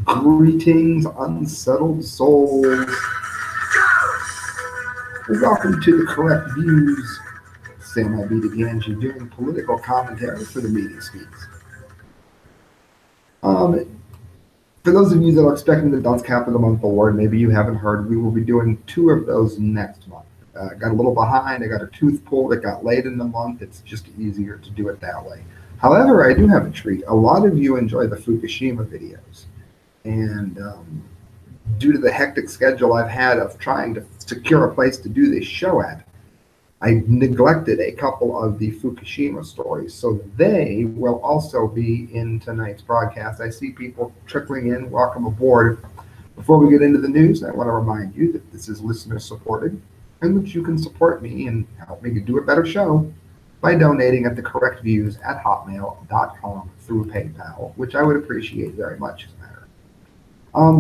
Greetings, unsettled souls. Welcome to the Correct Views. Sam I. B. Gangi doing political commentary for the Media Speaks. For those of you that are expecting the Dunce Cap of the Month award, maybe you haven't heard, we will be doing 2 of those next month. Got a little behind. I got a tooth pull that got late in the month. It's just easier to do it that way. However, I do have a treat. A lot of you enjoy the Fukushima videos. And due to the hectic schedule I've had of trying to secure a place to do this show at, I neglected a couple of the Fukushima stories, so they will also be in tonight's broadcast. I see people trickling in. Welcome aboard. Before we get into the news, I want to remind you that this is listener supported and that you can support me and help me do a better show by donating at thecorrectviews@hotmail.com through PayPal, which I would appreciate very much, as a matter.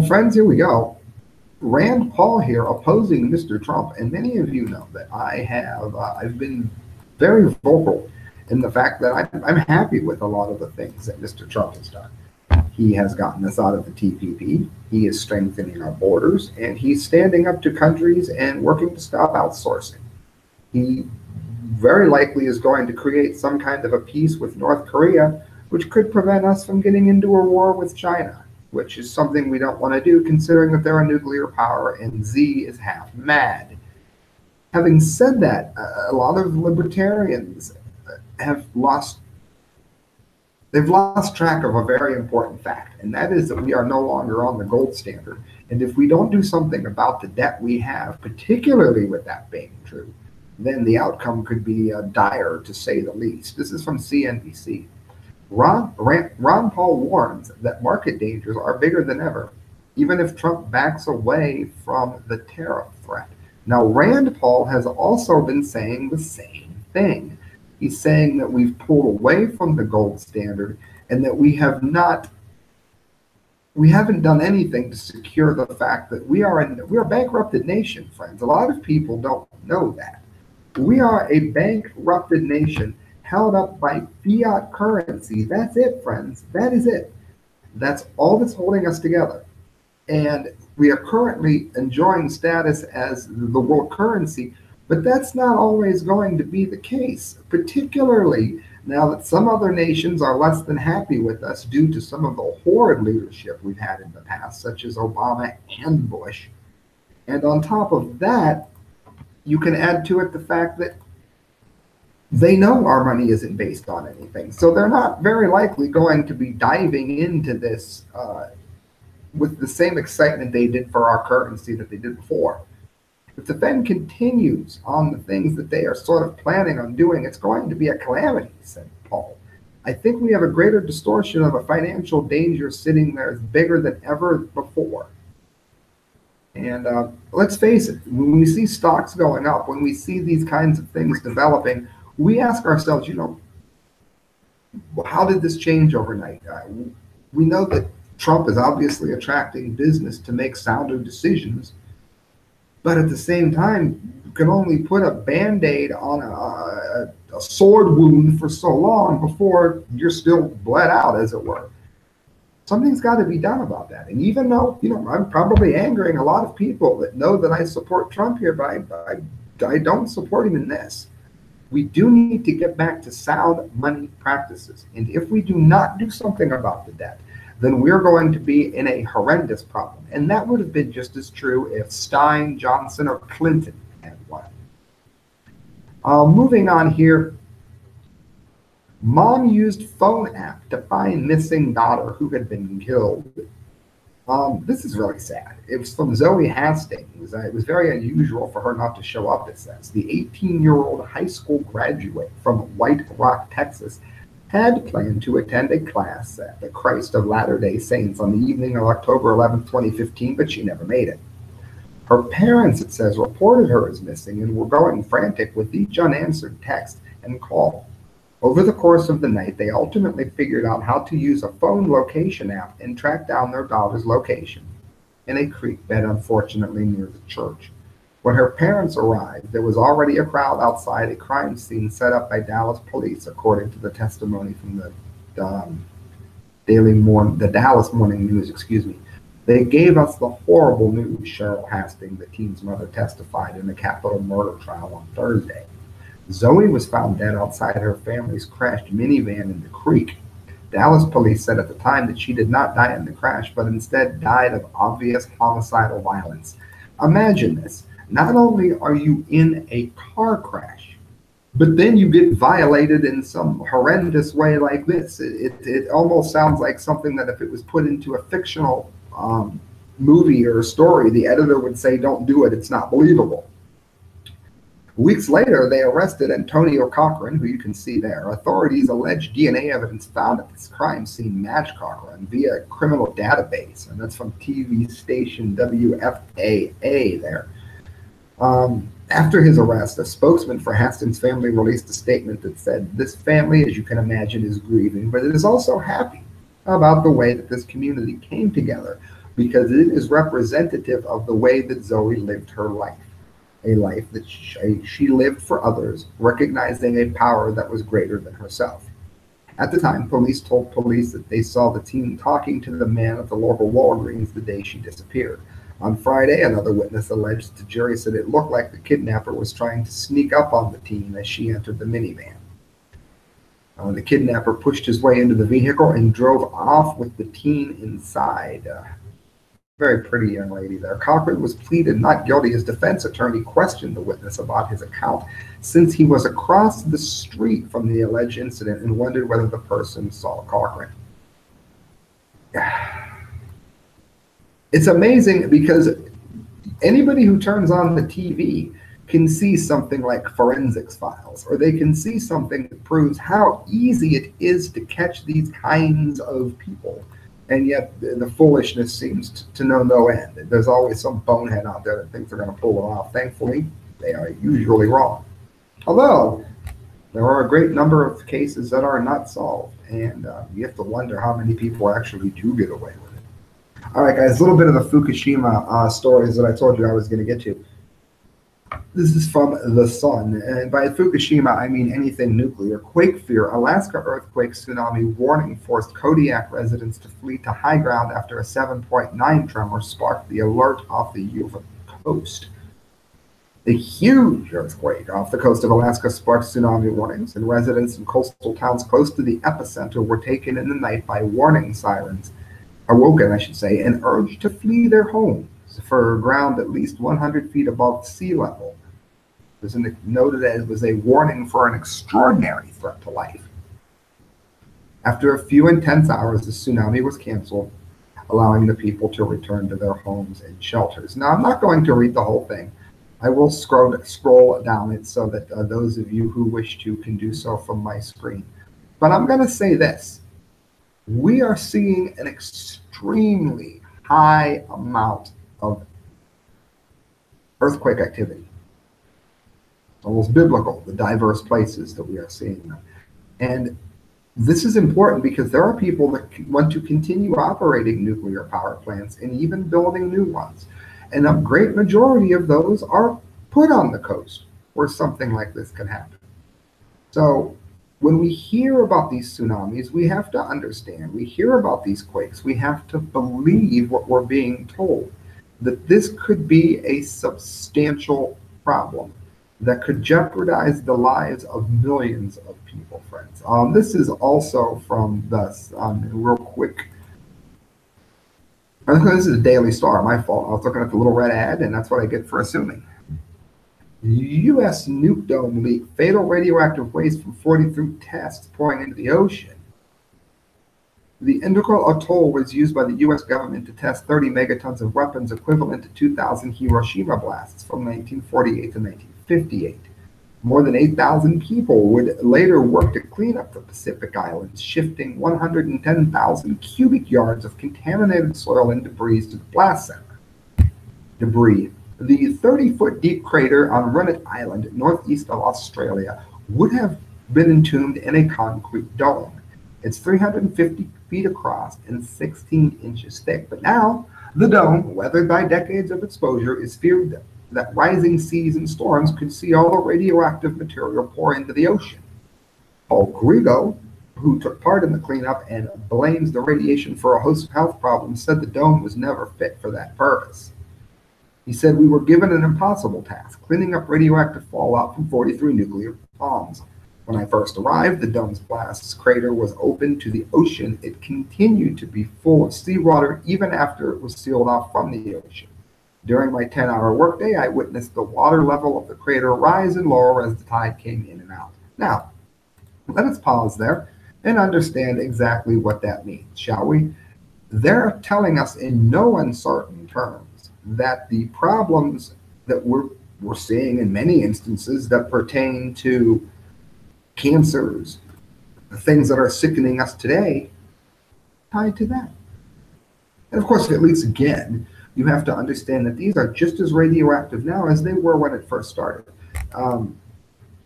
Friends, here we go. Rand Paul here opposing Mr. Trump, and many of you know that I've been very vocal in the fact that I'm happy with a lot of the things that Mr. Trump has done. He has gotten us out of the TPP, he is strengthening our borders, and he's standing up to countries and working to stop outsourcing. He very likely is going to create some kind of a peace with North Korea, which could prevent us from getting into a war with China, which is something we don't want to do considering that they're a nuclear power and Z is half mad. Having said that, a lot of libertarians have lost track of a very important fact, and that is that we are no longer on the gold standard. And if we don't do something about the debt we have, particularly with that being true, then the outcome could be dire, to say the least. This is from CNBC. Ron Paul warns that market dangers are bigger than ever, even if Trump backs away from the tariff threat. Now, Rand Paul has also been saying the same thing. He's saying that we've pulled away from the gold standard and that we haven't done anything to secure the fact that we're a bankrupted nation, friends. A lot of people don't know that. We are a bankrupted nation held up by fiat currency. That's it, friends. That is it. That's all that's holding us together. And we are currently enjoying status as the world currency, but that's not always going to be the case, particularly now that some other nations are less than happy with us due to some of the horrid leadership we've had in the past, such as Obama and Bush. And on top of that, you can add to it the fact that they know our money isn't based on anything, so they're not very likely going to be diving into this with the same excitement they did for our currency that they did before. If the Fed continues on the things that they are sort of planning on doing, it's going to be a calamity, said Paul. I think we have a greater distortion of a financial danger sitting there bigger than ever before. And let's face it, when we see stocks going up, when we see these kinds of things developing, we ask ourselves, how did this change overnight? We know that Trump is obviously attracting business to make sounder decisions, but at the same time, you can only put a Band-Aid on a sword wound for so long before you're still bled out, as it were. Something's got to be done about that. And even though, I'm probably angering a lot of people that know that I support Trump here, but I don't support him in this. We do need to get back to sound money practices. And if we do not do something about the debt, then we're going to be in a horrendous problem. And that would have been just as true if Stein, Johnson, or Clinton had won. Moving on here. Mom used phone app to find missing daughter who had been killed. This is really sad. It was from Zoe Hastings. It was very unusual for her not to show up, it says. The 18-year-old high school graduate from White Rock, Texas, had planned to attend a class at the Christ of Latter-day Saints on the evening of October 11, 2015, but she never made it. Her parents, it says, reported her as missing and were going frantic with each unanswered text and call. Over the course of the night, they ultimately figured out how to use a phone location app and track down their daughter's location in a creek bed, unfortunately, near the church. When her parents arrived, there was already a crowd outside a crime scene set up by Dallas police, according to the testimony from the Dallas Morning News, They gave us the horrible news, Cheryl Hastings, the teen's mother, testified in the capital murder trial on Thursday. Zoe was found dead outside her family's crashed minivan in the creek. Dallas police said at the time that she did not die in the crash, but instead died of obvious homicidal violence. Imagine this. Not only are you in a car crash, but then you get violated in some horrendous way like this. It almost sounds like something that if it was put into a fictional movie or a story, the editor would say, don't do it, it's not believable. Weeks later, they arrested Antonio Cochran, who you can see there. Authorities allege DNA evidence found at this crime scene matched Cochran via a criminal database, and that's from TV station WFAA there. After his arrest, a spokesman for Hastings' family released a statement that said, this family, as you can imagine, is grieving, but it is also happy about the way that this community came together because it is representative of the way that Zoe lived her life. A life that she lived for others, recognizing a power that was greater than herself. At the time, police told police that they saw the teen talking to the man at the local Walgreens the day she disappeared. On Friday, another witness alleged the jury said it looked like the kidnapper was trying to sneak up on the teen as she entered the minivan. The kidnapper pushed his way into the vehicle and drove off with the teen inside. Very pretty young lady there. Cochran was pleaded not guilty. His defense attorney questioned the witness about his account since he was across the street from the alleged incident and wondered whether the person saw Cochran. It's amazing because anybody who turns on the TV can see something like forensics files, or they can see something that proves how easy it is to catch these kinds of people. And yet the foolishness seems to know no end. There's always some bonehead out there that thinks they're going to pull it off. Thankfully, they are usually wrong. Although, there are a great number of cases that are not solved. And you have to wonder how many people actually do get away with it. All right, guys, a little bit of the Fukushima stories that I told you I was going to get to. This is from The Sun, and by Fukushima, I mean anything nuclear. Quake fear. Alaska earthquake tsunami warning forced Kodiak residents to flee to high ground after a 7.9 tremor sparked the alert off the Yuba coast. The huge earthquake off the coast of Alaska sparked tsunami warnings, and residents in coastal towns close to the epicenter were taken in the night by warning sirens, awoken, I should say, and urged to flee their homes for ground at least 100 feet above sea level. It was noted as it was a warning for an extraordinary threat to life. After a few intense hours, the tsunami was canceled, allowing the people to return to their homes and shelters. Now, I'm not going to read the whole thing. I will scroll down it so that those of you who wish to can do so from my screen. But I'm going to say this. We are seeing an extremely high amount of earthquake activity. Almost biblical, the diverse places that we are seeing them. And this is important because there are people that want to continue operating nuclear power plants and even building new ones. And a great majority of those are put on the coast where something like this can happen. So when we hear about these tsunamis, we have to understand, we hear about these quakes, we have to believe what we're being told, that this could be a substantial problem that could jeopardize the lives of millions of people, friends. This is also from this, real quick. This is a Daily Star, my fault. I was looking at the little red ad, and that's what I get for assuming. U.S. nuke dome leak, fatal radioactive waste from 43 tests pouring into the ocean. The integral atoll was used by the U.S. government to test 30 megatons of weapons equivalent to 2,000 Hiroshima blasts from 1948 to 1958. More than 8,000 people would later work to clean up the Pacific Islands, shifting 110,000 cubic yards of contaminated soil and debris to the blast center. Debris. The 30-foot deep crater on Rennet Island, northeast of Australia, would have been entombed in a concrete dome. It's 350 feet across and 16 inches thick. But now, the dome, weathered by decades of exposure, is feared that rising seas and storms could see all the radioactive material pour into the ocean. Paul Grigo, who took part in the cleanup and blames the radiation for a host of health problems, said the dome was never fit for that purpose. He said, "We were given an impossible task, cleaning up radioactive fallout from 43 nuclear bombs. When I first arrived, the dome's blast crater was open to the ocean. It continued to be full of seawater even after it was sealed off from the ocean. During my 10-hour workday, I witnessed the water level of the crater rise and lower as the tide came in and out." Now, let us pause there and understand exactly what that means, shall we? They're telling us in no uncertain terms that the problems that we're seeing in many instances that pertain to cancers, the things that are sickening us today, tied to that. And of course, at least again, you have to understand that these are just as radioactive now as they were when it first started.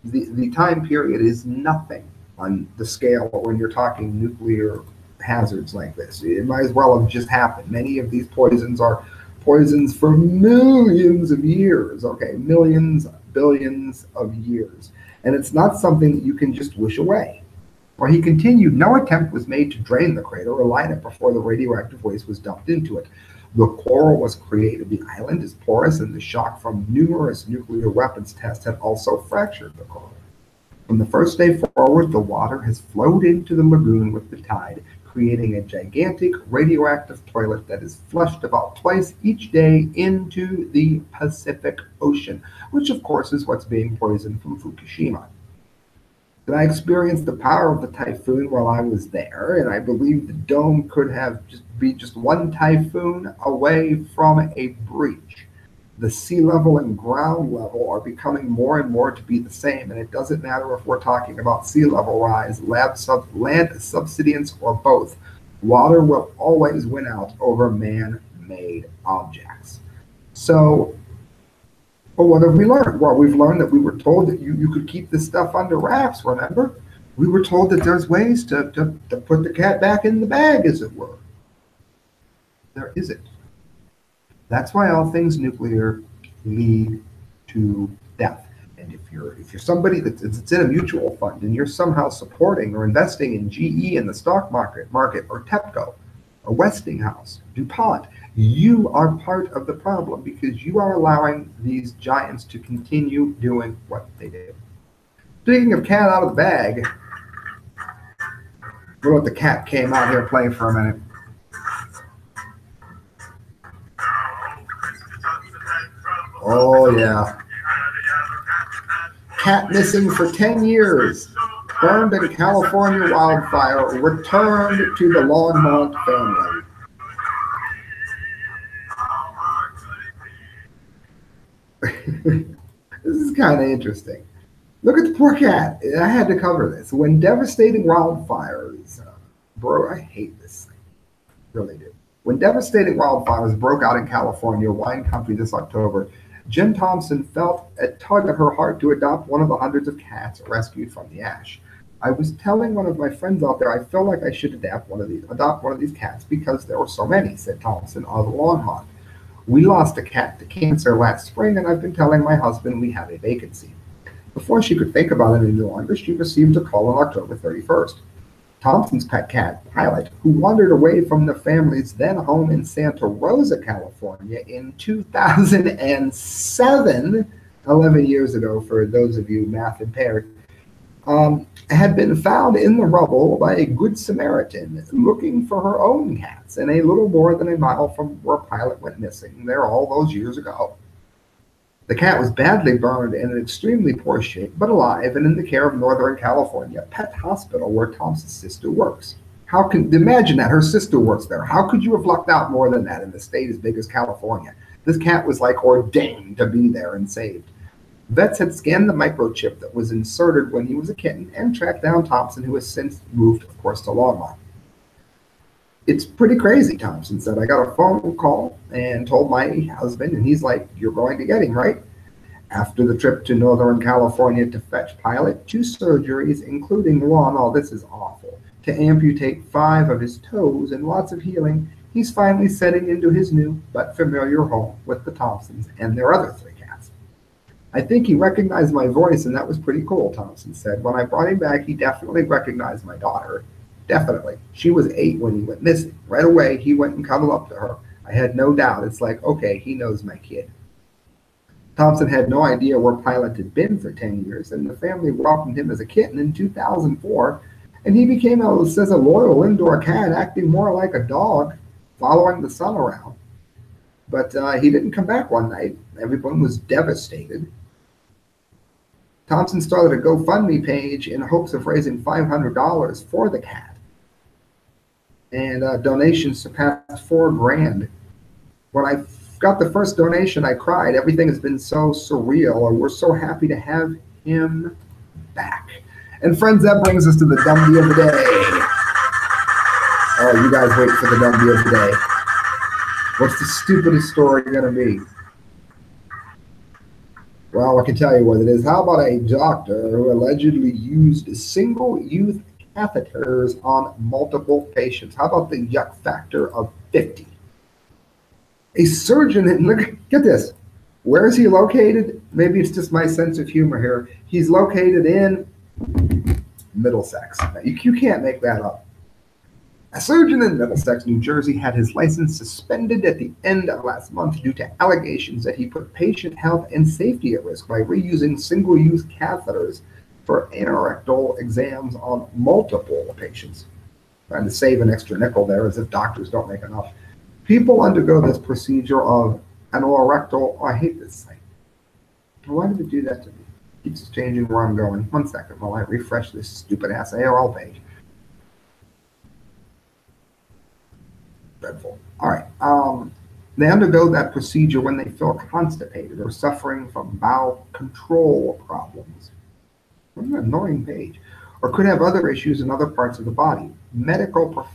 The time period is nothing on the scale when you're talking nuclear hazards like this. It might as well have just happened. Many of these poisons are poisons for millions of years, okay, millions, billions of years. And it's not something that you can just wish away. Well, he continued, "No attempt was made to drain the crater or line it before the radioactive waste was dumped into it. The coral was created. The island is porous, and the shock from numerous nuclear weapons tests had also fractured the coral. From the first day forward, the water has flowed into the lagoon with the tide, creating a gigantic radioactive toilet that is flushed about twice each day into the Pacific Ocean," which of course is what's being poisoned from Fukushima. "Did I experience the power of the typhoon while I was there, and I believe the dome could have be just one typhoon away from a breach. The sea level and ground level are becoming more and more to be the same, and it doesn't matter if we're talking about sea level rise, land subsidence, or both. Water will always win out over man-made objects." So, well, what have we learned? Well, we've learned that we were told that you could keep this stuff under wraps, remember? We were told that there's ways to put the cat back in the bag, as it were. There isn't. That's why all things nuclear lead to death. And if you're somebody that's in a mutual fund and you're somehow supporting or investing in GE in the stock market, or TEPCO, or Westinghouse, DuPont, you are part of the problem because you are allowing these giants to continue doing what they do. Speaking of cat out of the bag, we'll let the cat came out here play for a minute. Oh, yeah. Cat missing for 10 years. Burned in California wildfire. Returned to the Longmont family. This is kind of interesting. Look at the poor cat. I had to cover this. When devastating wildfires, bro, I hate this thing. Really do. When devastating wildfires broke out in California wine country this October, Jen Thompson felt a tug at her heart to adopt one of the hundreds of cats rescued from the ash. "I was telling one of my friends out there I feel like I should adopt one of these cats because there were so many," said Thompson of Longmont. "We lost a cat to cancer last spring, and I've been telling my husband we have a vacancy." Before she could think about it any longer, she received a call on October 31st. Thompson's pet cat, Pilot, who wandered away from the family's then home in Santa Rosa, California in 2007, 11 years ago for those of you math impaired, had been found in the rubble by a good Samaritan looking for her own cats in a little more than a mile from where Pilot went missing there all those years ago. The cat was badly burned and in extremely poor shape, but alive and in the care of Northern California Pet Hospital, where Thompson's sister works. Imagine that, her sister works there. How could you have lucked out more than that in a state as big as California? This cat was like ordained to be there and saved. Vets had scanned the microchip that was inserted when he was a kitten and tracked down Thompson, who has since moved, of course, to Longmont. "It's pretty crazy," Thompson said. "I got a phone call and told my husband, and he's like, 'You're going to get him, right?' After the trip to Northern California to fetch Pilot, 2 surgeries, including one, oh, this is awful, to amputate 5 of his toes and lots of healing, he's finally setting into his new but familiar home with the Thompsons and their other 3 cats. I think he recognized my voice, and that was pretty cool, Thompson said. When I brought him back, he definitely recognized my daughter. Definitely. She was 8 when he went missing. Right away, he went and cuddled up to her. I had no doubt. It's like, okay, he knows my kid. Thompson had no idea where Pilot had been for 10 years, and the family welcomed him as a kitten in 2004, and he became, says, a loyal indoor cat, acting more like a dog, following the son around. But he didn't come back one night. Everyone was devastated. Thompson started a GoFundMe page in hopes of raising $500 for the cat. And donations surpassed $4,000. When I got the first donation, I cried. Everything has been so surreal, and we're so happy to have him back. And friends, that brings us to the dumbdee of the day. Oh, you guys wait for the dumbdee of the day. What's the stupidest story going to be? Well, I can tell you what it is. How about a doctor who allegedly used single-use catheters on multiple patients? How about the yuck factor of 50? A surgeon, and look, get this. Where is he located? Maybe it's just my sense of humor here. He's located in Middlesex. You can't make that up. A surgeon in Middlesex, New Jersey, had his license suspended at the end of last month due to allegations that he put patient health and safety at risk by reusing single-use catheters for anorectal exams on multiple patients. Trying to save an extra nickel there, as if doctors don't make enough. People undergo this procedure of anorectal, I hate this thing. Why did it do that to me? It keeps changing where I'm going. 1 second while I refresh this stupid ass AOL page. Dreadful. All right. They undergo that procedure when they feel constipated or suffering from bowel control problems. What an annoying page. Or could have other issues in other parts of the body. Medical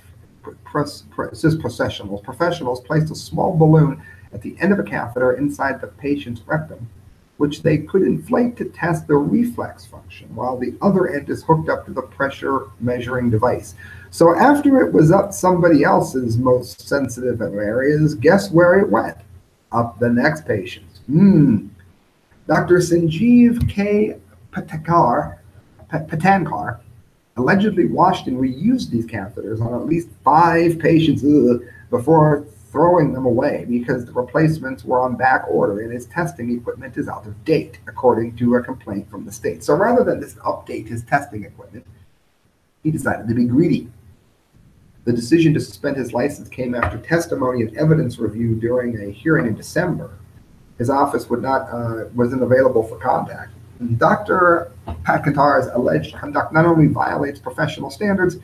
professionals placed a small balloon at the end of a catheter inside the patient's rectum, which they could inflate to test the reflex function, while the other end is hooked up to the pressure measuring device. So after it was up somebody else's most sensitive areas, guess where it went? Up the next patient's. Dr. Sanjeev K. Patankar allegedly washed and reused these catheters on at least 5 patients before throwing them away because the replacements were on back order and his testing equipment is out of date, according to a complaint from the state. So rather than just update his testing equipment, he decided to be greedy. The decision to suspend his license came after testimony and evidence review during a hearing in December. His office wasn't available for contact. Dr. Patkantar's alleged conduct not only violates professional standards,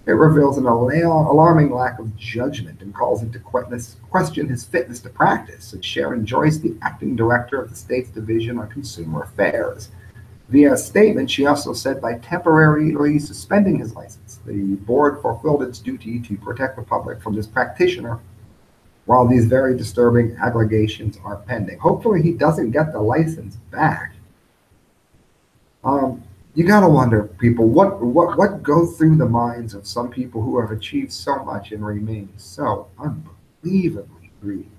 it reveals an alarming lack of judgment and calls into question his fitness to practice, said Sharon Joyce, the acting director of the state's Division on Consumer Affairs. Via a statement, she also said by temporarily suspending his license, the board fulfilled its duty to protect the public from this practitioner while these very disturbing allegations are pending. Hopefully he doesn't get the license back. You gotta wonder, people, what goes through the minds of some people who have achieved so much and remain so unbelievably greedy.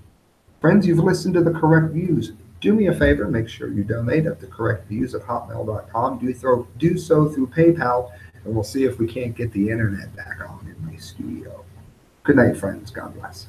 Friends, you've listened to The Correct Views. Do me a favor, make sure you donate at thecorrectviews@hotmail.com. Do so through PayPal, and we'll see if we can't get the internet back on in my studio. Good night, friends. God bless.